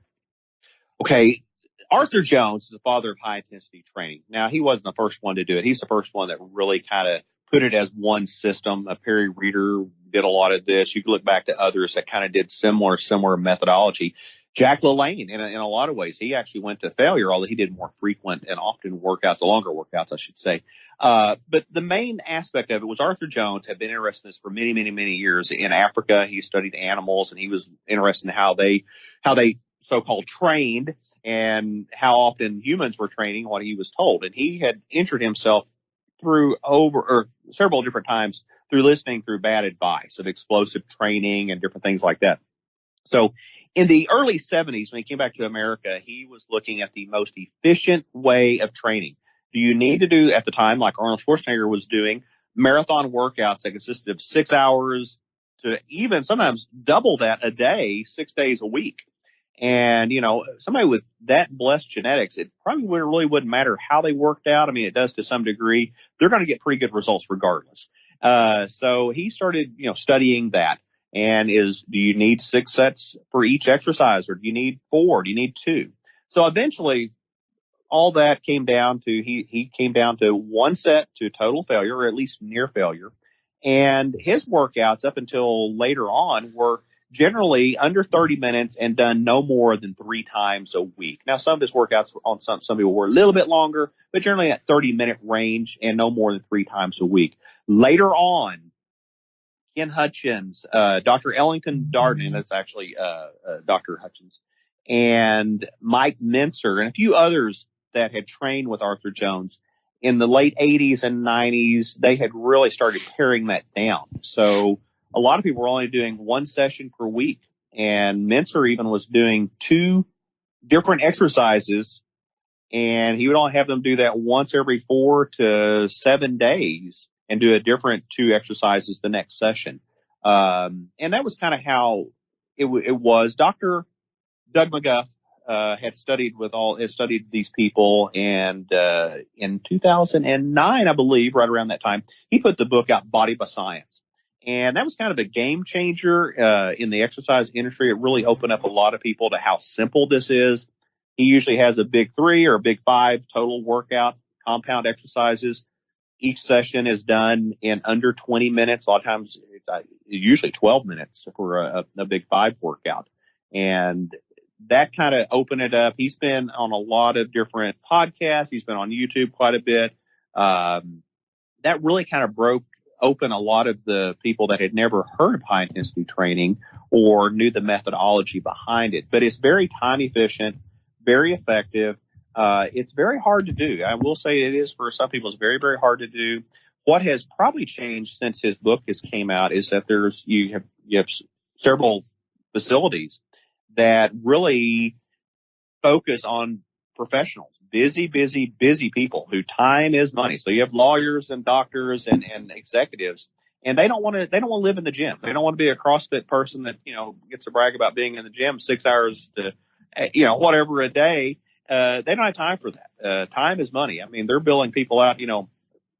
Okay. Arthur Jones is the father of high intensity training. Now, he wasn't the first one to do it. He's the first one that really kind of put it as one system. Perry Reeder did a lot of this. You can look back to others that kind of did similar methodology. Jack LaLanne, in a lot of ways, he actually went to failure, although he did more frequent and often workouts, longer workouts, I should say. But the main aspect of it was Arthur Jones had been interested in this for many, many, many years. In Africa, he studied animals, and he was interested in how they so-called trained and how often humans were training what he was told. And he had injured himself through several different times through listening through bad advice of explosive training and different things like that. So in the early 70s, when he came back to America, he was looking at the most efficient way of training. Do you need to do, at the time, like Arnold Schwarzenegger was doing, marathon workouts that consisted of 6 hours to even sometimes double that a day, 6 days a week? And, somebody with that blessed genetics, it probably wouldn't matter how they worked out. I mean, it does to some degree. They're going to get pretty good results regardless. So he started, studying that. And do you need 6 sets for each exercise, or do you need 4? Do you need 2? So eventually all that came down to, he came down to 1 set to total failure, or at least near failure. And his workouts up until later on were generally under 30 minutes and done no more than 3 times a week. Now, some of his workouts on some people were a little bit longer, but generally at 30-minute range and no more than 3 times a week. Later on, Ken Hutchins, Dr. Ellington Darden, that's actually Dr. Hutchins, and Mike Mincer, and a few others that had trained with Arthur Jones in the late 80s and 90s, they had really started paring that down. So a lot of people were only doing 1 session per week, and Mincer even was doing 2 different exercises, and he would only have them do that once every 4 to 7 days and do a different 2 exercises the next session. And that was kind of how it was. Dr. Doug McGuff had studied these people, and in 2009, I believe, right around that time, he put the book out, Body by Science. And that was kind of a game changer in the exercise industry. It really opened up a lot of people to how simple this is. He usually has a big 3 or a big 5 total workout, compound exercises. Each session is done in under 20 minutes. A lot of times, it's usually 12 minutes for a big 5 workout. And that kind of opened it up. He's been on a lot of different podcasts. He's been on YouTube quite a bit. That really kind of broke open a lot of the people that had never heard of high intensity training or knew the methodology behind it. But it's very time efficient, very effective. It's very hard to do. I will say it is for some people. It's very, very hard to do. What has probably changed since his book has came out is that you have several facilities that really focus on professionals, busy people who time is money. So you have lawyers and doctors and executives, and they don't want to live in the gym. They don't want to be a CrossFit person that, gets to brag about being in the gym 6 hours to, whatever a day. They don't have time for that. Time is money. I mean, they're billing people out,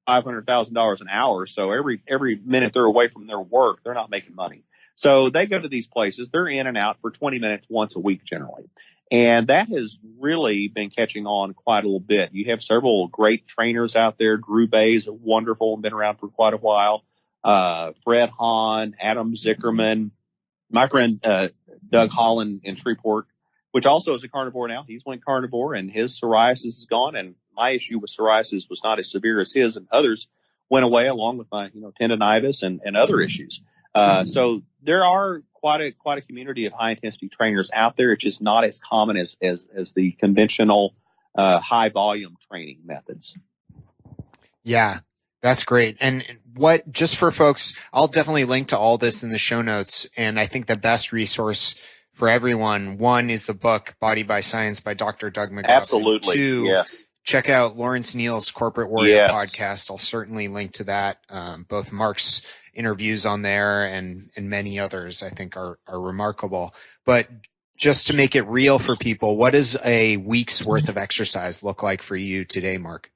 $500,000 an hour. So every minute they're away from their work, they're not making money. So they go to these places. They're in and out for 20 minutes once a week generally. And that has really been catching on quite a little bit. You have several great trainers out there. Drew Bay is wonderful and been around for quite a while. Fred Hahn, Adam Zickerman, my friend Doug Holland in Shreveport, which also is a carnivore now. He's went carnivore and his psoriasis is gone. And my issue with psoriasis was not as severe as his, and others went away along with my, tendonitis and other issues. So there are quite a community of high intensity trainers out there. It's just not as common as the conventional, high volume training methods. Yeah, that's great. And just for folks, I'll definitely link to all this in the show notes. And I think the best resource for everyone, one is the book Body by Science by Dr. Doug McGuff. Absolutely. Two, yes. Check out Lawrence Neal's Corporate Warrior podcast. I'll certainly link to that. Both Mark's interviews on there and many others I think are remarkable. But just to make it real for people, what does a week's worth of exercise look like for you today, Mark?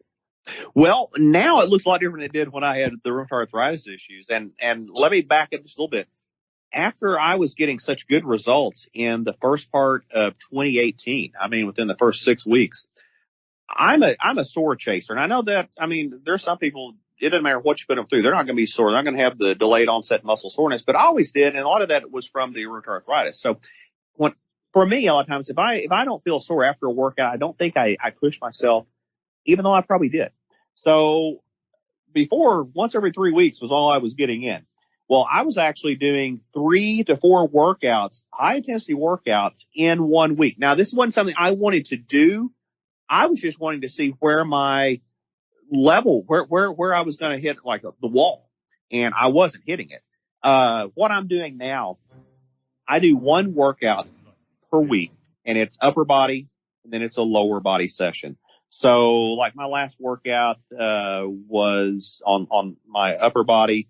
Well, now it looks a lot different than it did when I had the rheumatoid arthritis issues. And let me back up just a little bit. After I was getting such good results in the first part of 2018, within the first 6 weeks, I'm a sore chaser. And I know that, there's some people, it doesn't matter what you put them through. They're not going to be sore. They're not going to have the delayed onset muscle soreness, but I always did. And a lot of that was from the rheumatoid arthritis. So for me, a lot of times, if I don't feel sore after a workout, I don't think I push myself, even though I probably did. So before, once every 3 weeks was all I was getting in. Well, I was actually doing 3 to 4 workouts, high intensity workouts in 1 week. Now, this wasn't something I wanted to do. I was just wanting to see where my level, where I was going to hit like the wall, and I wasn't hitting it. What I'm doing now, I do 1 workout per week, and it's upper body, and then it's a lower body session. So like my last workout, was on my upper body.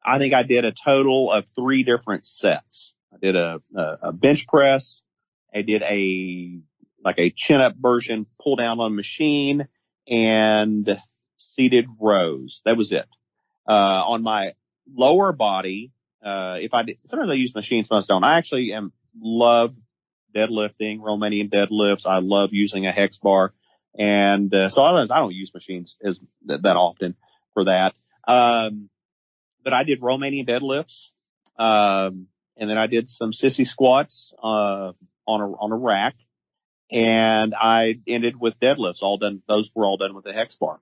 I think I did a total of 3 different sets. I did a bench press. I did a chin up version, pull down on machine, and seated rows. That was it. On my lower body, sometimes I use machines, sometimes I don't. I actually love deadlifting, Romanian deadlifts. I love using a hex bar. And, so I don't use machines that often for that. But I did Romanian deadlifts, and then I did some sissy squats, on a rack, and I ended with deadlifts, all done. Those were all done with a hex bar.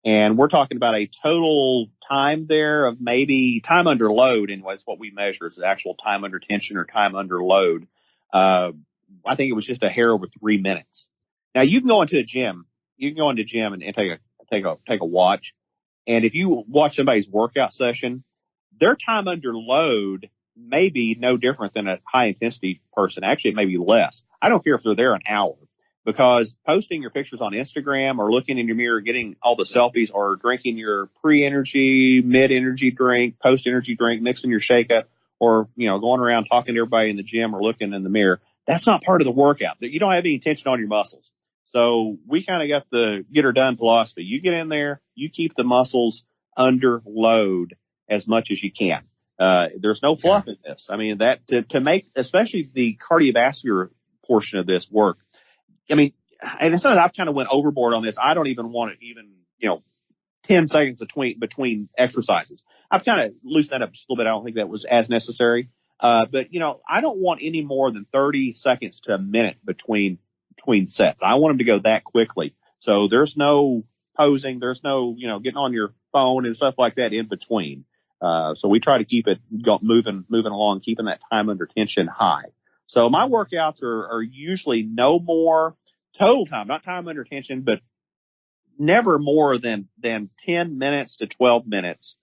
And we're talking about a total time there of maybe time under load. Anyway, it's what we measure. It's the actual time under tension or time under load. I think it was just a hair over 3 minutes. Now you can go into a gym. You can go into a gym and take a watch. And if you watch somebody's workout session, their time under load may be no different than a high intensity person. Actually, it may be less. I don't care if they're there an hour, because posting your pictures on Instagram or looking in your mirror, getting all the selfies, or drinking your pre-energy, mid-energy drink, post-energy drink, mixing your shake up, or, going around talking to everybody in the gym or looking in the mirror, that's not part of the workout. You don't have any tension on your muscles. So we kind of got the get her done philosophy. You get in there, you keep the muscles under load as much as you can. There's no fluff in this. That to make, especially the cardiovascular portion of this work. And sometimes I've kind of went overboard on this. I don't even want it 10 seconds between exercises. I've kind of loosened that up just a little bit. I don't think that was as necessary. But I don't want any more than 30 seconds to a minute between sets. I want them to go that quickly. So there's no posing. There's no, getting on your phone and stuff like that in between. So we try to keep it moving along, keeping that time under tension high. So my workouts are usually no more total time, not time under tension, but never more than 10 minutes to 12 minutes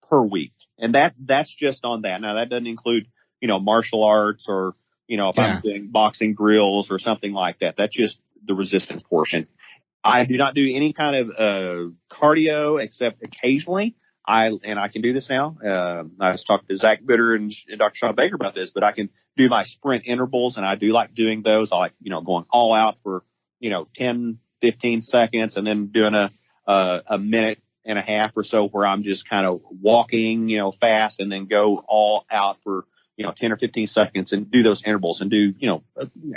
per week. And that's just on that. Now that doesn't include, martial arts or, if I'm doing boxing drills or something like that. That's just the resistance portion. I do not do any kind of cardio except occasionally. I can do this now. I was talking to Zach Bitter and Dr. Sean Baker about this, but I can do my sprint intervals, and I do like doing those. I like, going all out for, 10, 15 seconds and then doing a minute and a half or so where I'm just kind of walking, fast and then go all out for, 10 or 15 seconds and do those intervals and do,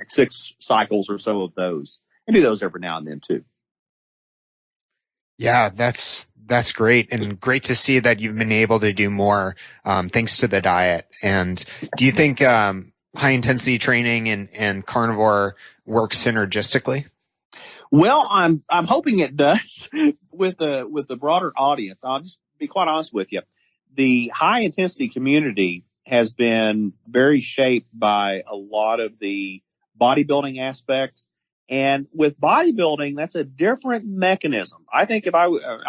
6 cycles or so of those, and do those every now and then too. Yeah, that's great, and great to see that you've been able to do more thanks to the diet. And do you think high intensity training and carnivore work synergistically? Well, I'm hoping it does with the broader audience. I'll just be quite honest with you. The high intensity community has been very shaped by a lot of the bodybuilding aspects. And with bodybuilding, that's a different mechanism. I think I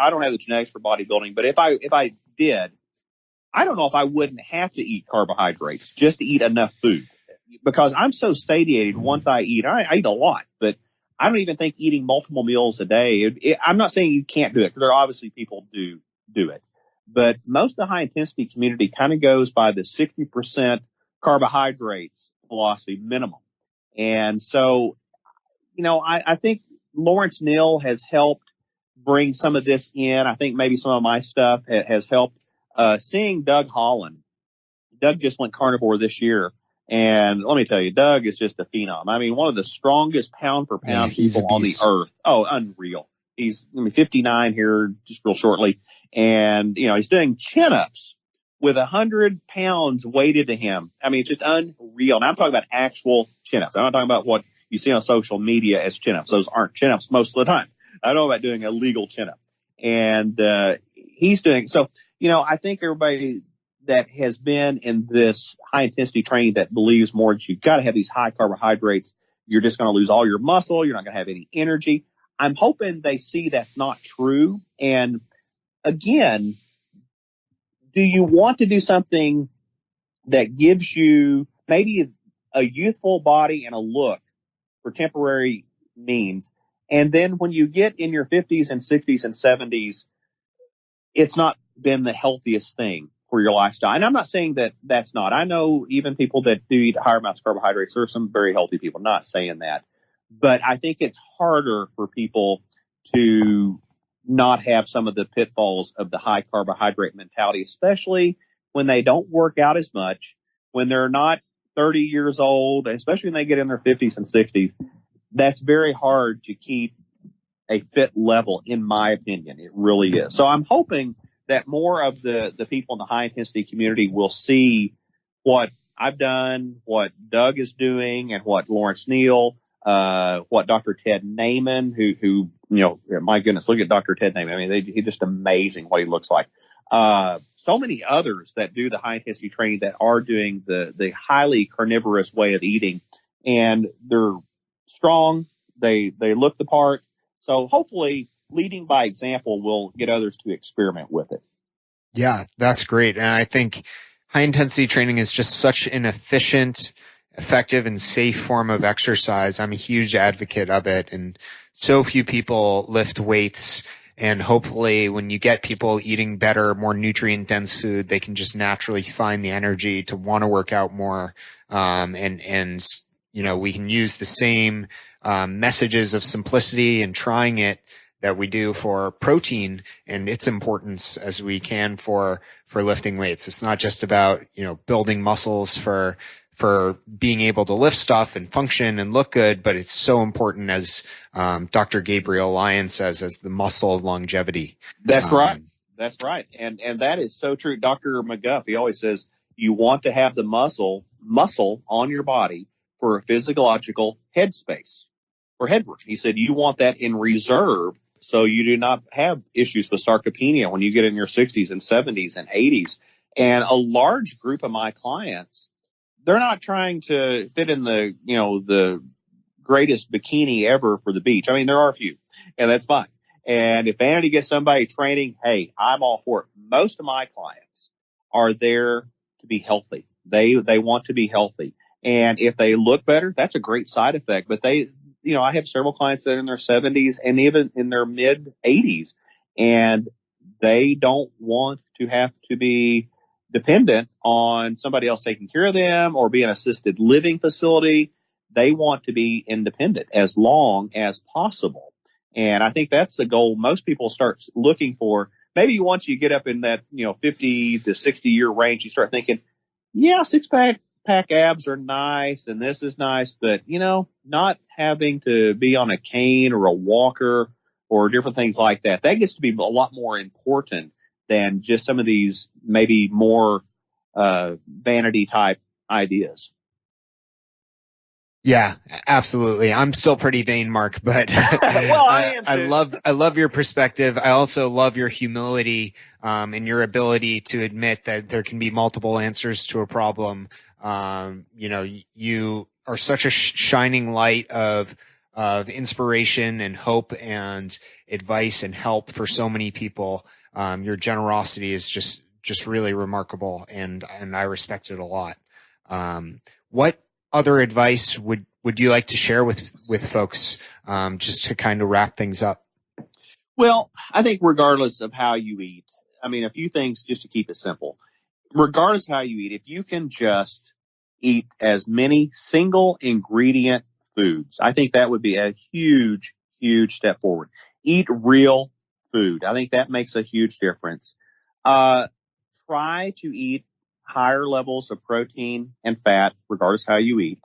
don't have the genetics for bodybuilding, but if I did, I don't know if I wouldn't have to eat carbohydrates just to eat enough food, because I'm so satiated once I eat. I eat a lot, but I don't even think eating multiple meals a day. I'm not saying you can't do it, because there are obviously people do it, but most of the high intensity community kind of goes by the 60% carbohydrates philosophy minimum. And so, I think Lawrence Neal has helped bring some of this in. I think maybe some of my stuff has helped. Seeing Doug Holland. Doug just went carnivore this year. And let me tell you, Doug is just a phenom. I mean, one of the strongest pound for pound people on the earth. Oh, unreal. He's 59 here just real shortly. And, he's doing chin-ups with 100 pounds weighted to him. I mean, it's just unreal. And I'm talking about actual chin-ups. I'm not talking about what you see on social media as chin-ups. Those aren't chin-ups most of the time. I know about doing a legal chin-up. And he's doing so. I think everybody that has been in this high intensity training that believes more that you've got to have these high carbohydrates, you're just going to lose all your muscle, you're not going to have any energy. I'm hoping they see that's not true. And again, do you want to do something that gives you maybe a youthful body and a look for temporary means, and then when you get in your 50s and 60s and 70s, it's not been the healthiest thing for your lifestyle? And I'm not saying that that's not. I know even people that do eat higher amounts of carbohydrates, there are some very healthy people, not saying that. But I think it's harder for people to not have some of the pitfalls of the high carbohydrate mentality, especially when they don't work out as much, when they're not 30 years old, especially when they get in their 50s and 60s. That's very hard to keep a fit level, in my opinion. It really is. So I'm hoping that more of the people in the high intensity community will see what I've done, what Doug is doing, and what Lawrence Neal, what Dr. Ted Naiman, who my goodness, look at Dr. Ted Naiman. I mean, he's just amazing what he looks like. So many others that do the high intensity training that are doing the highly carnivorous way of eating, and they're strong. They look the part. So hopefully leading by example will get others to experiment with it. Yeah, that's great. And I think high intensity training is just such an efficient, effective, and safe form of exercise. I'm a huge advocate of it. And so few people lift weights. And hopefully when you get people eating better, more nutrient dense food, they can just naturally find the energy to want to work out more. And we can use the same messages of simplicity and trying it that we do for protein and its importance as we can for lifting weights. It's not just about, building muscles for being able to lift stuff and function and look good, but it's so important, as Dr. Gabriel Lyon says, as the muscle of longevity. That's right. That's right. And that is so true. Dr. McGuff, he always says, you want to have the muscle muscle on your body for a physiological headspace or headroom. He said you want that in reserve so you do not have issues with sarcopenia when you get in your 60s and 70s and 80s. And a large group of my clients, they're not trying to fit in the greatest bikini ever for the beach. I mean, there are a few, and that's fine. And if vanity gets somebody training, hey, I'm all for it. Most of my clients are there to be healthy. They want to be healthy. And if they look better, that's a great side effect. But I have several clients that are in their 70s and even in their mid 80s, and they don't want to have to be dependent on somebody else taking care of them or be an assisted living facility. They want to be independent as long as possible. And I think that's the goal most people start looking for. Maybe once you get up in that, 50 to 60 year range, you start thinking, yeah, six-pack abs are nice and this is nice, but, not having to be on a cane or a walker or different things like that, that gets to be a lot more important than just some of these maybe more vanity type ideas. Yeah, absolutely. I'm still pretty vain, Mark, but well, I love your perspective. I also love your humility and your ability to admit that there can be multiple answers to a problem. You are such a shining light of inspiration and hope and advice and help for so many people. Your generosity is just really remarkable, and I respect it a lot. What other advice would you like to share with folks, just to kind of wrap things up? Well, I think regardless of how you eat, a few things just to keep it simple. Regardless of how you eat, if you can just eat as many single ingredient foods, I think that would be a huge, huge step forward. Eat real food. I think that makes a huge difference. Try to eat higher levels of protein and fat, regardless of how you eat.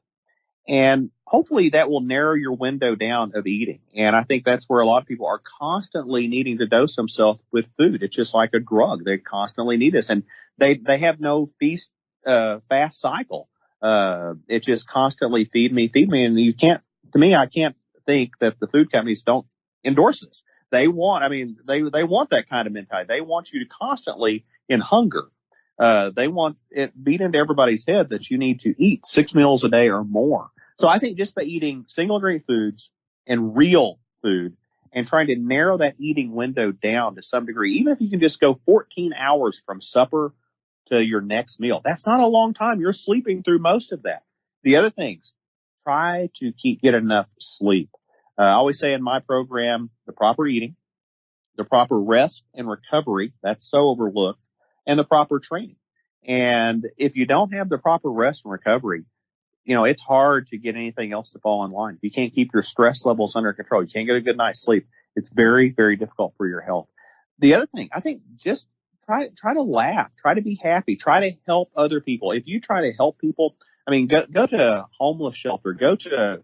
And hopefully that will narrow your window down of eating. And I think that's where a lot of people are constantly needing to dose themselves with food. It's just like a drug. They constantly need this. And they have no fast cycle. It's just constantly feed me. And I can't think that the food companies don't endorse this. They want that kind of mentality. They want you to constantly in hunger. They want it beat into everybody's head that you need to eat 6 meals a day or more. So I think just by eating single ingredient foods and real food and trying to narrow that eating window down to some degree, even if you can just go 14 hours from supper to your next meal, that's not a long time. You're sleeping through most of that. The other things, try to get enough sleep. I always say in my program, the proper eating, the proper rest and recovery, that's so overlooked, and the proper training. And if you don't have the proper rest and recovery, it's hard to get anything else to fall in line. If you can't keep your stress levels under control, you can't get a good night's sleep, it's very, very difficult for your health. The other thing, I think, just try to laugh, try to be happy, try to help other people. If you try to help people, go to a homeless shelter, go to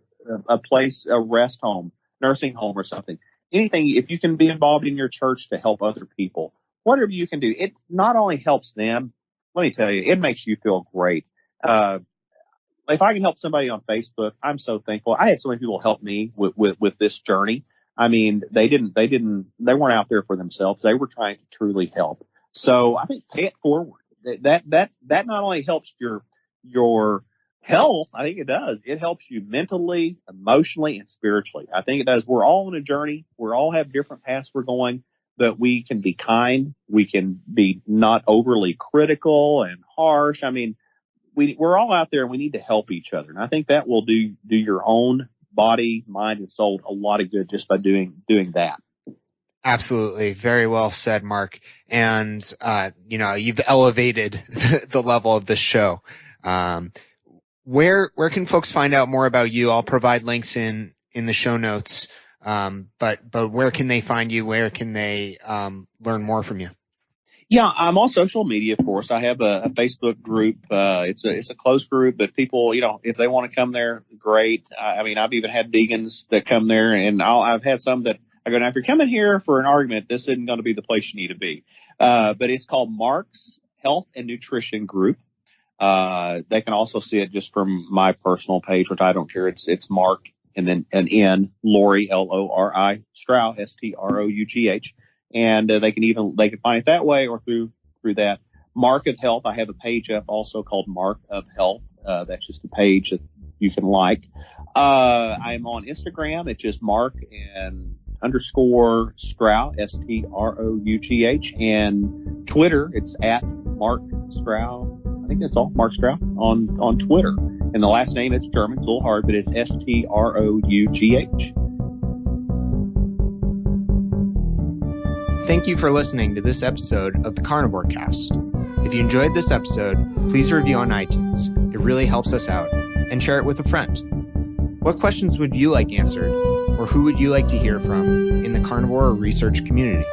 a place, a rest home, nursing home or something. Anything, if you can be involved in your church to help other people, whatever you can do, it not only helps them, let me tell you, it makes you feel great. If I can help somebody on Facebook, I'm so thankful. I had so many people help me with this journey. They weren't out there for themselves. They were trying to truly help. So I think pay it forward. That not only helps your health, I think it does. It helps you mentally, emotionally, and spiritually. I think it does. We're all on a journey. We all have different paths we're going, but we can be kind. We can be not overly critical and harsh. We're all out there and we need to help each other. And I think that will do your own body, mind, and soul a lot of good just by doing that. Absolutely. Very well said, Mark. And, you've elevated the level of this show. Where can folks find out more about you? I'll provide links in the show notes. But where can they find you? Where can they learn more from you? Yeah, I'm on social media, of course. I have a Facebook group. It's a closed group, but people, if they want to come there, great. I've even had vegans that come there, and I've had some that I go, now, if you're coming here for an argument, this isn't going to be the place you need to be. But it's called Mark's Health and Nutrition Group. They can also see it just from my personal page, which I don't care. It's Mark and then an N, Lori, Lori, Strough, Strough. And they can find it that way or through that. Mark of Health. I have a page up also called Mark of Health. That's just a page that you can like. I'm on Instagram. It's just Mark and _ Strough, Strough. And Twitter, it's at Mark Strough. I think that's all, Mark Strough on Twitter. And the last name, it's German, it's a little hard, but it's Strough. Thank you for listening to this episode of the Carnivore Cast. If you enjoyed this episode, please review on iTunes. It really helps us out. And share it with a friend. What questions would you like answered, or who would you like to hear from in the carnivore research community?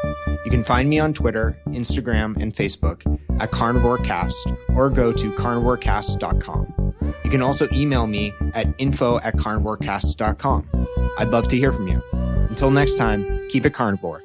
You can find me on Twitter, Instagram, and Facebook at Carnivore Cast, or go to carnivorecast.com. You can also email me at info@carnivorecast.com. I'd love to hear from you. Until next time, keep it carnivore.